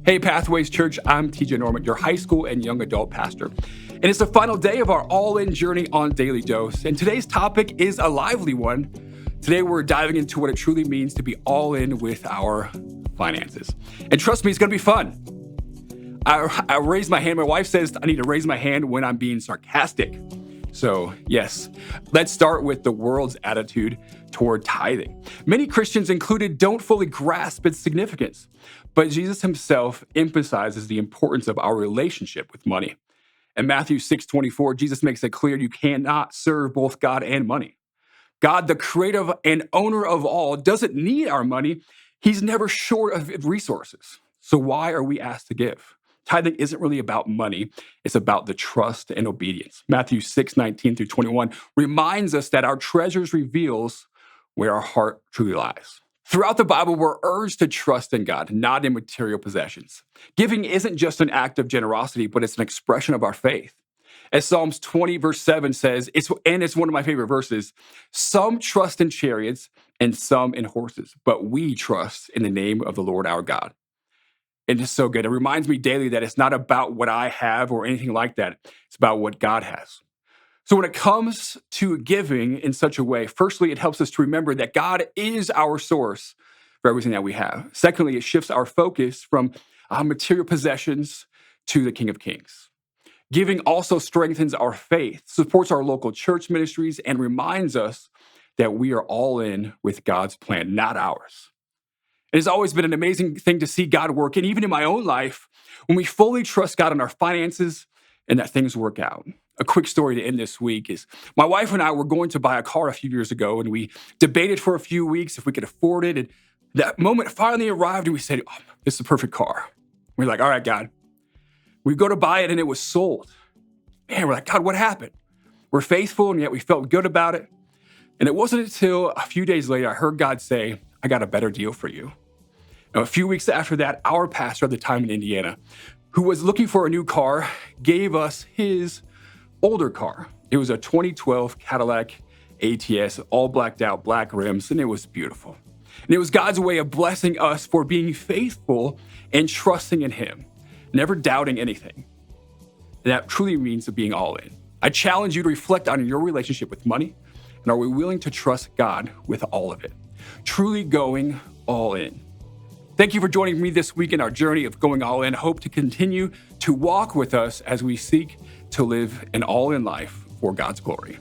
Hey, Pathways Church, I'm TJ Norman, your high school and young adult pastor. And it's the final day of our all-in journey on Daily Dose. And today's topic is a lively one. Today, we're diving into what it truly means to be all in with our finances. And trust me, it's going to be fun. I raised my hand. My wife says I need to raise my hand when I'm being sarcastic. So, yes, let's start with the world's attitude toward tithing. Many Christians included don't fully grasp its significance, but Jesus himself emphasizes the importance of our relationship with money. In Matthew 6:24, Jesus makes it clear you cannot serve both God and money. God, the creator and owner of all, doesn't need our money. He's never short of resources. So why are we asked to give? Tithing isn't really about money. It's about the trust and obedience. Matthew 6:19 through 21 reminds us that our treasures reveals where our heart truly lies. Throughout the Bible, we're urged to trust in God, not in material possessions. Giving isn't just an act of generosity, but it's an expression of our faith. As Psalms 20 verse 7 says, it's one of my favorite verses, some trust in chariots and some in horses, but we trust in the name of the Lord our God. And it's so good. It reminds me daily that it's not about what I have or anything like that. It's about what God has. So when it comes to giving in such a way, firstly, it helps us to remember that God is our source for everything that we have. Secondly, it shifts our focus from material possessions to the King of Kings. Giving also strengthens our faith, supports our local church ministries, and reminds us that we are all in with God's plan, not ours. It has always been an amazing thing to see God work, and even in my own life, when we fully trust God in our finances and that things work out. A quick story to end this week is my wife and I were going to buy a car a few years ago, and we debated for a few weeks if we could afford it. And that moment finally arrived, and we said, oh, this is the perfect car. We're like, all right, God. We go to buy it, and it was sold. Man, we're like, God, what happened? We're faithful, and yet we felt good about it. And it wasn't until a few days later I heard God say, I got a better deal for you. Now, a few weeks after that, our pastor at the time in Indiana, who was looking for a new car, gave us his older car. It was a 2012 Cadillac ATS, all blacked out, black rims, and it was beautiful. And it was God's way of blessing us for being faithful and trusting in him, never doubting anything. And that truly means being all in. I challenge you to reflect on your relationship with money, and are we willing to trust God with all of it? Truly going all in. Thank you for joining me this week in our journey of going all in. Hope to continue to walk with us as we seek to live an all in life for God's glory.